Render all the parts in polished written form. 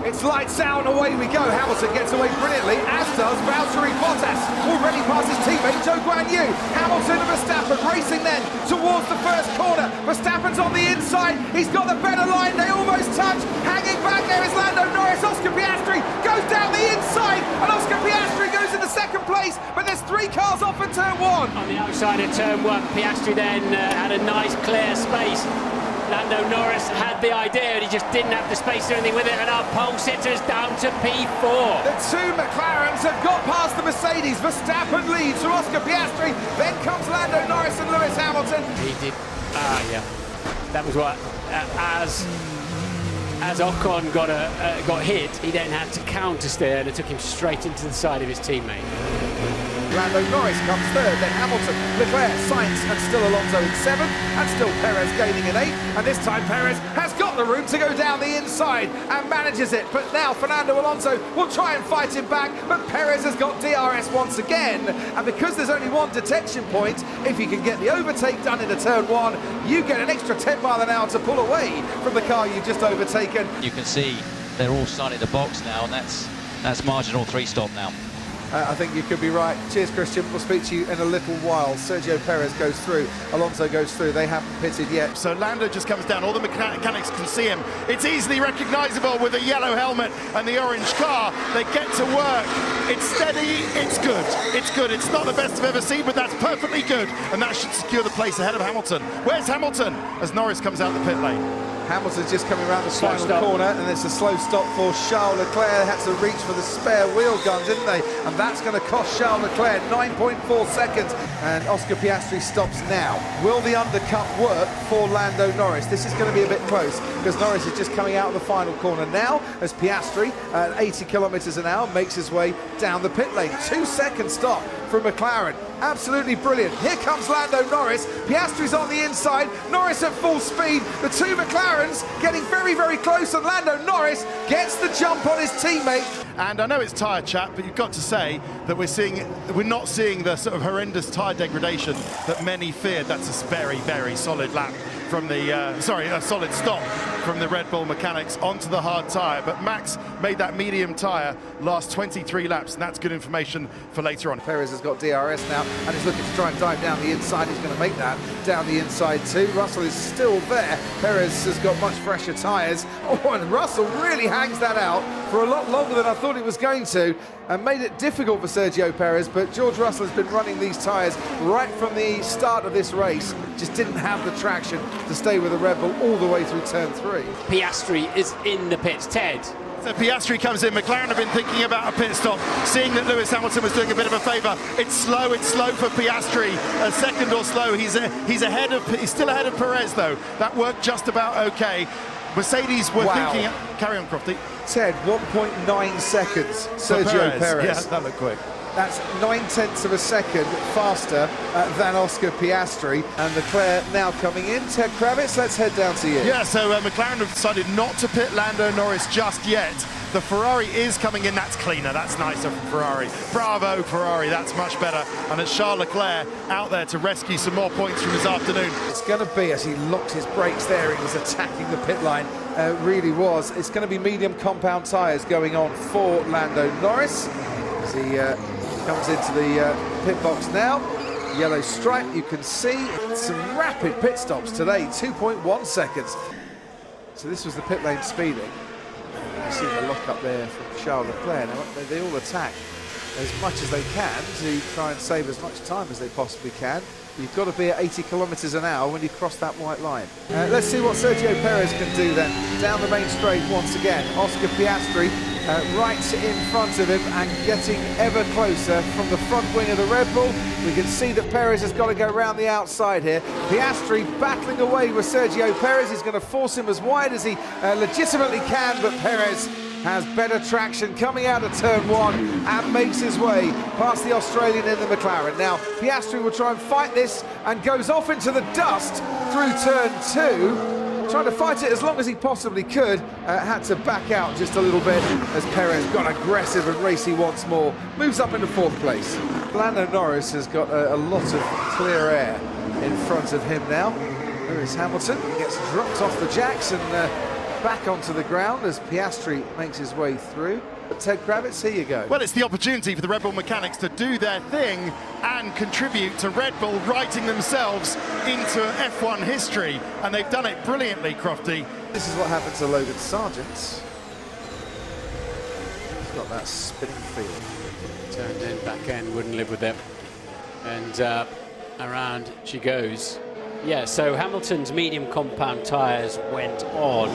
It's lights out and away we go. Hamilton gets away brilliantly, as does Valtteri Bottas. Already past his teammate, Gran. Hamilton and Verstappen racing then towards the first corner. Verstappen's on the inside. He's got the better line. They almost touch. Hanging back there is Lando Norris. Oscar Piastri goes down the inside, and Oscar Piastri goes into second place. But there's 3 cars off in turn 1. On the outside of turn 1, Piastri then had a nice clear space. Lando Norris had the idea, and he just didn't have the space to do anything with it, and our pole sitters down to P4. The 2 McLarens have got past the Mercedes. Verstappen leads to Oscar Piastri, then comes Lando Norris and Lewis Hamilton. He did, yeah, that was what, as Ocon got hit, he then had to counter steer, and it took him straight into the side of his teammate. Lando Norris comes 3rd, then Hamilton, Leclerc, Sainz, and still Alonso in 7th, and still Perez gaining in 8th, and this time Perez has got the room to go down the inside and manages it, but now Fernando Alonso will try and fight him back, but Perez has got DRS once again, and because there's only 1 detection point, if you can get the overtake done into turn 1, you get an extra 10 miles an hour to pull away from the car you've just overtaken. You can see they're all starting the box now, and that's marginal 3-stop now. I think you could be right. Cheers, Christian. We'll speak to you in a little while. Sergio Perez goes through. Alonso goes through. They haven't pitted yet. So Lando just comes down. All the mechanics can see him. It's easily recognisable with the yellow helmet and the orange car. They get to work. It's steady. It's good. It's good. It's not the best I've ever seen, but that's perfectly good. And that should secure the place ahead of Hamilton. Where's Hamilton? As Norris comes out the pit lane. Hamilton's just coming around the final corner, and it's a slow stop for Charles Leclerc. They had to reach for the spare wheel gun, didn't they? And that's going to cost Charles Leclerc 9.4 seconds. And Oscar Piastri stops now. Will the undercut work for Lando Norris? This is going to be a bit close, because Norris is just coming out of the final corner now, as Piastri, at 80 kilometres an hour, makes his way down the pit lane. 2-second stop from McLaren. Absolutely brilliant. Here comes Lando Norris. Piastri's on the inside. Norris at full speed. The 2 McLarens getting very, very close, and Lando Norris gets the jump on his teammate. And I know it's tyre chat, but you've got to say that we're not seeing the sort of horrendous tyre degradation that many feared. That's a very, very solid lap from the, a solid stop from the Red Bull mechanics onto the hard tyre. But Max made that medium tyre last 23 laps, and that's good information for later on. Perez has got DRS now, and he's looking to try and dive down the inside. He's going to make that down the inside too. Russell is still there. Perez has got much fresher tyres. Oh, and Russell really hangs that out for a lot longer than I thought he was going to, and made it difficult for Sergio Perez. But George Russell has been running these tyres right from the start of this race. Just didn't have the traction to stay with the Red Bull all the way through turn 3. Piastri is in the pits. Ted. So Piastri comes in. McLaren have been thinking about a pit stop, seeing that Lewis Hamilton was doing a bit of a favour. It's slow for Piastri. A second or slow. He's still ahead of Perez though. That worked just about okay. Mercedes were thinking. Carry on, Crofty. Ted, 1.9 seconds. Sergio Perez. Yeah, that looked quick. That's 9/10 of a second faster than Oscar Piastri. And Leclerc now coming in. Ted Kravitz, let's head down to you. Yeah, so McLaren have decided not to pit Lando Norris just yet. The Ferrari is coming in. That's cleaner. That's nicer from Ferrari. Bravo, Ferrari. That's much better. And it's Charles Leclerc out there to rescue some more points from this afternoon. It's going to be, as he locked his brakes there, he was attacking the pit line. Really was. It's going to be medium compound tyres going on for Lando Norris. As he comes into the pit box now. Yellow stripe, you can see some rapid pit stops today, 2.1 seconds. So this was the pit lane speeding. You see the lock up there from Charles Leclerc. Now, they all attack as much as they can to try and save as much time as they possibly can. You've got to be at 80 kilometres an hour when you cross that white line. Let's see what Sergio Perez can do then. Down the main straight once again. Oscar Piastri right in front of him and getting ever closer from the front wing of the Red Bull. We can see that Perez has got to go around the outside here. Piastri battling away with Sergio Perez. He's going to force him as wide as he legitimately can, but Perez has better traction coming out of turn 1 and makes his way past the Australian in the McLaren. Now, Piastri will try and fight this and goes off into the dust through turn 2. Trying to fight it as long as he possibly could. Had to back out just a little bit as Perez got aggressive and racy once more. Moves up into 4th place. Lando Norris has got a lot of clear air in front of him now. Lewis Hamilton gets dropped off the jacks and back onto the ground as Piastri makes his way through. Ted Kravitz, here you go. Well, it's the opportunity for the Red Bull mechanics to do their thing and contribute to Red Bull writing themselves into F1 history, and they've done it brilliantly, Crofty. This is what happened to Logan Sargent. He's got that spinning feel. Turned in, back end, wouldn't live with it. And around she goes. Yeah, so Hamilton's medium compound tyres went on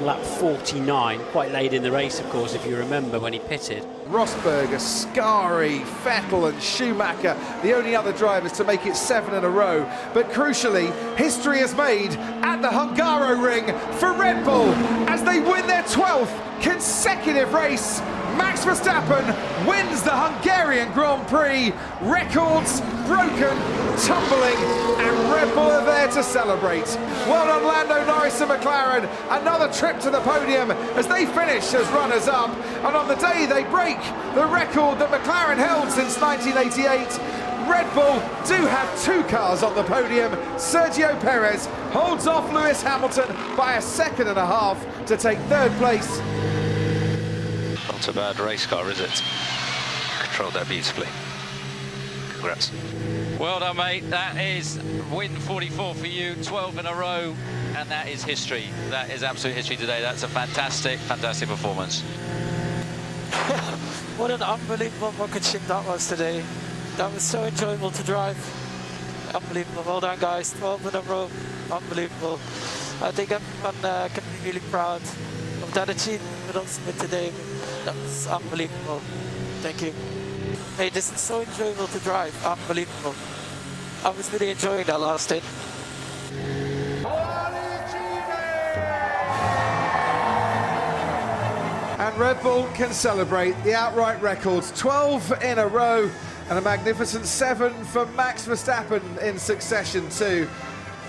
lap 49, quite late in the race, of course, if you remember when he pitted. Rosberg, Ascari, Vettel and Schumacher, the only other drivers to make it 7 in a row. But crucially, history is made at the Hungaroring for Red Bull as they win their 12th consecutive race. Max Verstappen wins the Hungarian Grand Prix. Records broken, tumbling, and Red Bull are there to celebrate. Well done, Lando Norris and McLaren. Another trip to the podium as they finish as runners-up. And on the day they break the record that McLaren held since 1988, Red Bull do have 2 cars on the podium. Sergio Perez holds off Lewis Hamilton by 1.5 seconds to take 3rd place. Not a bad race car, is it? Controlled that beautifully. Congrats. Well done, mate. That is win 44 for you, 12 in a row, and that is history. That is absolute history today. That's a fantastic, fantastic performance. What an unbelievable rocket ship that was today. That was so enjoyable to drive. Unbelievable. Well done, guys. 12 in a row. Unbelievable. I think everyone can be really proud of that achievement with us today. That was unbelievable. Thank you. Hey, this is so enjoyable to drive. Unbelievable. I was really enjoying that last stint. And Red Bull can celebrate the outright records, 12 in a row, and a magnificent 7 for Max Verstappen in succession too.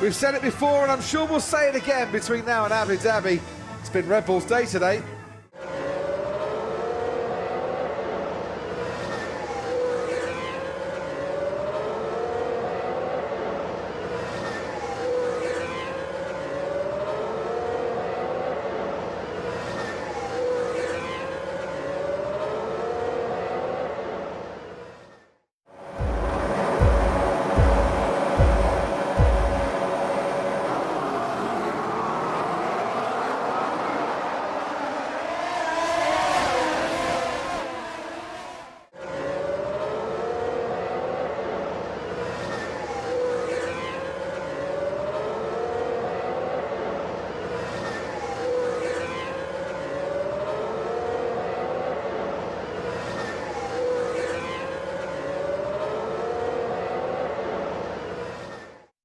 We've said it before, and I'm sure we'll say it again between now and Abu Dhabi. It's been Red Bull's day today.